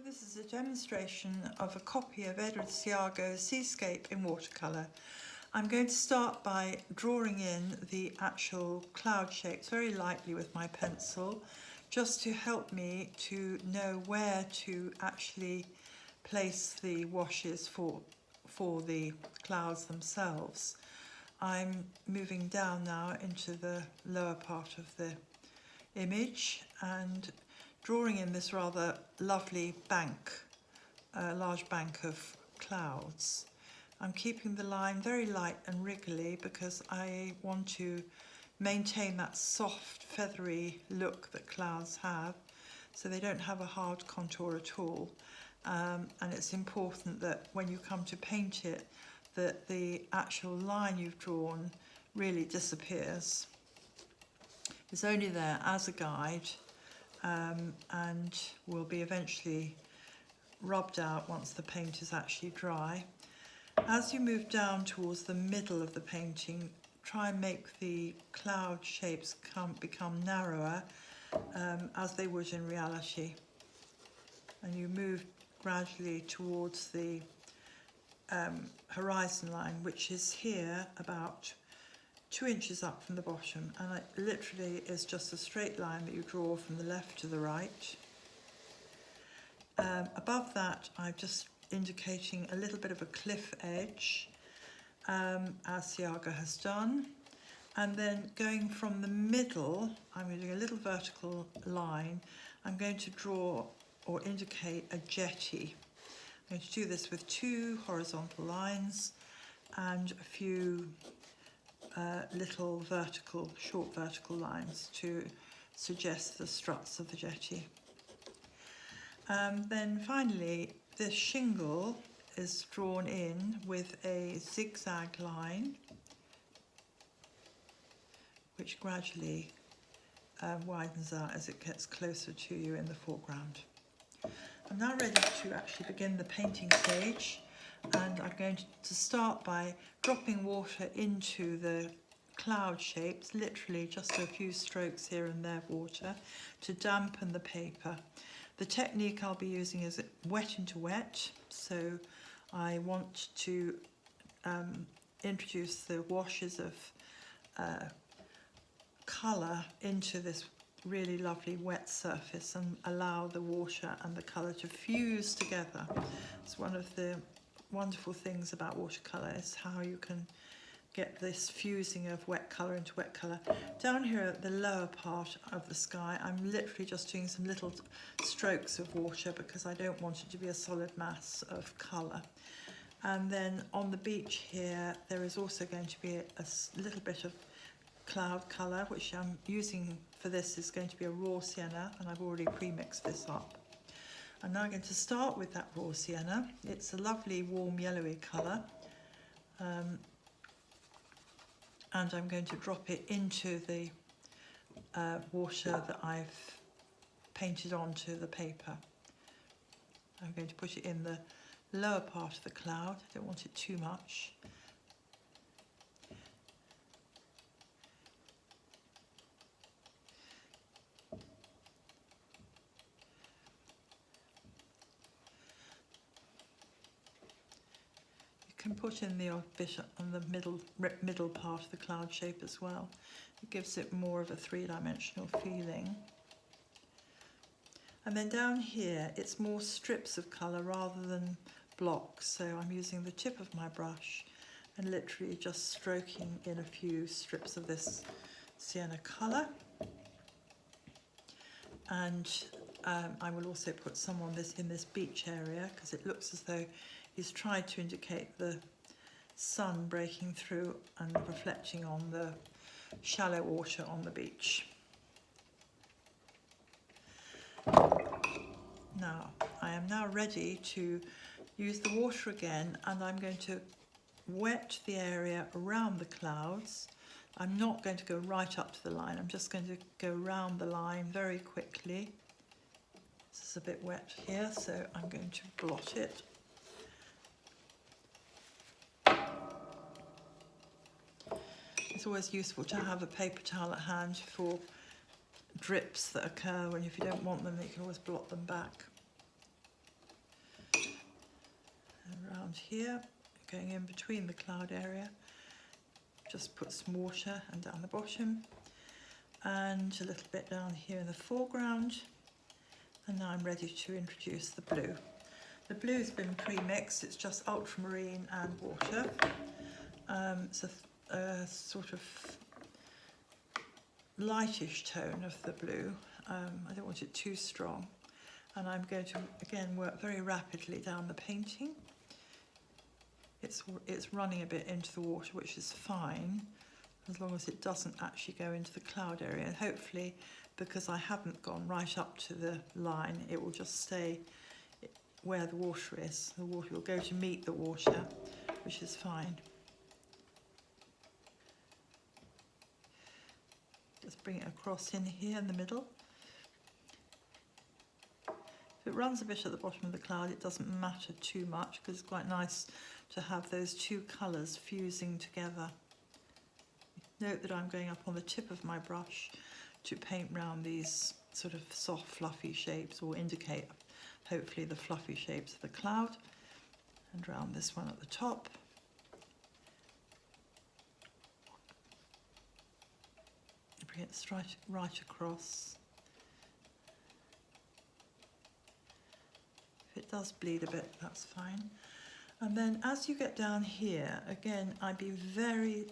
This is a demonstration of a copy of Edward Seago's Seascape in watercolour. I'm going to start by drawing in the actual cloud shapes very lightly with my pencil, just to help me to know where to actually place the washes for the clouds themselves. I'm moving down now into the lower part of the image and drawing in this rather lovely bank, large bank of clouds. I'm keeping the line very light and wriggly because I want to maintain that soft, feathery look that clouds have, so they don't have a hard contour at all. And it's important that when you come to paint it, that the actual line you've drawn really disappears. It's only there as a guide, and will be eventually rubbed out once the paint is actually dry. As you move down towards the middle of the painting, try and make the cloud shapes become narrower, as they would in reality. And you move gradually towards the horizon line, which is here about 2 inches up from the bottom, and it literally is just a straight line that you draw from the left to the right. Above that, I'm just indicating a little bit of a cliff edge, as Seago has done. And then going from the middle, I'm doing a little vertical line. I'm going to draw or indicate a jetty. I'm going to do this with 2 horizontal lines and a few little short vertical lines to suggest the struts of the jetty. Then finally, this shingle is drawn in with a zigzag line, which gradually widens out as it gets closer to you in the foreground. I'm now ready to actually begin the painting stage, and I'm going to start by dropping water into the cloud shapes, literally just a few strokes here and there of water, to dampen the paper. The technique I'll be using is wet into wet, so I want to introduce the washes of colour into this really lovely wet surface and allow the water and the colour to fuse together. It's one of the wonderful things about watercolour is how you can get this fusing of wet colour into wet colour. Down here at the lower part of the sky, I'm literally just doing some little strokes of water because I don't want it to be a solid mass of colour. And then on the beach here, there is also going to be a little bit of cloud colour, which I'm using for this is going to be a raw sienna, and I've already pre-mixed this up. I'm now going to start with that raw sienna. It's a lovely warm yellowy colour, and I'm going to drop it into the water that I've painted onto the paper. I'm going to put it in the lower part of the cloud. I don't want it too much. Can put in the odd bit on the middle part of the cloud shape as well. It gives it more of a three-dimensional feeling. And then down here, it's more strips of colour rather than blocks. So I'm using the tip of my brush and literally just stroking in a few strips of this sienna colour. And I will also put some on this in this beach area because it looks as though he's tried to indicate the sun breaking through and reflecting on the shallow water on the beach. Now, I am now ready to use the water again, and I'm going to wet the area around the clouds. I'm not going to go right up to the line, I'm just going to go round the line very quickly. This is a bit wet here, so I'm going to blot it. It's always useful to have a paper towel at hand for drips that occur when if you don't want them, you can always blot them back. And around here, going in between the cloud area, just put some water and down the bottom, and a little bit down here in the foreground. And now I'm ready to introduce the blue. The blue's been pre-mixed, it's just ultramarine and water. It's a sort of lightish tone of the blue. I don't want it too strong. And I'm going to, again, work very rapidly down the painting. It's running a bit into the water, which is fine, as long as it doesn't actually go into the cloud area. And hopefully, because I haven't gone right up to the line, it will just stay where the water is. The water will go to meet the water, which is fine. Just bring it across in here in the middle. If it runs a bit at the bottom of the cloud, it doesn't matter too much, because it's quite nice to have those two colours fusing together. Note that I'm going up on the tip of my brush to paint round these sort of soft fluffy shapes, or indicate hopefully the fluffy shapes of the cloud, and round this one at the top. Bring it right across. If it does bleed a bit, that's fine. And then as you get down here, again, I'd be very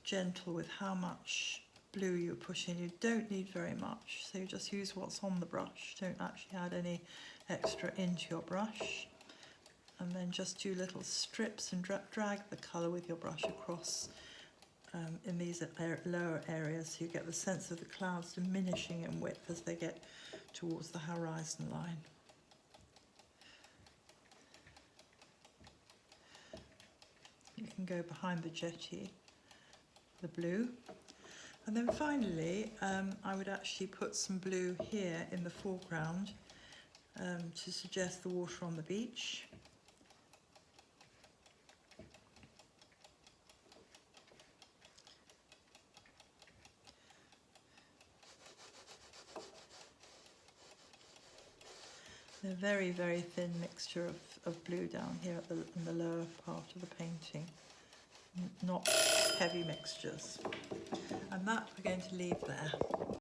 gentle with how much blue you put in. You don't need very much, so you just use what's on the brush. Don't actually add any extra into your brush. And then just do little strips and drag the colour with your brush across in these lower areas, so you get the sense of the clouds diminishing in width as they get towards the horizon line. You can go behind the jetty, the blue. And then finally, I would actually put some blue here in the foreground to suggest the water on the beach. A very, very thin mixture of blue down here in the lower part of the painting, not heavy mixtures. And that we're going to leave there.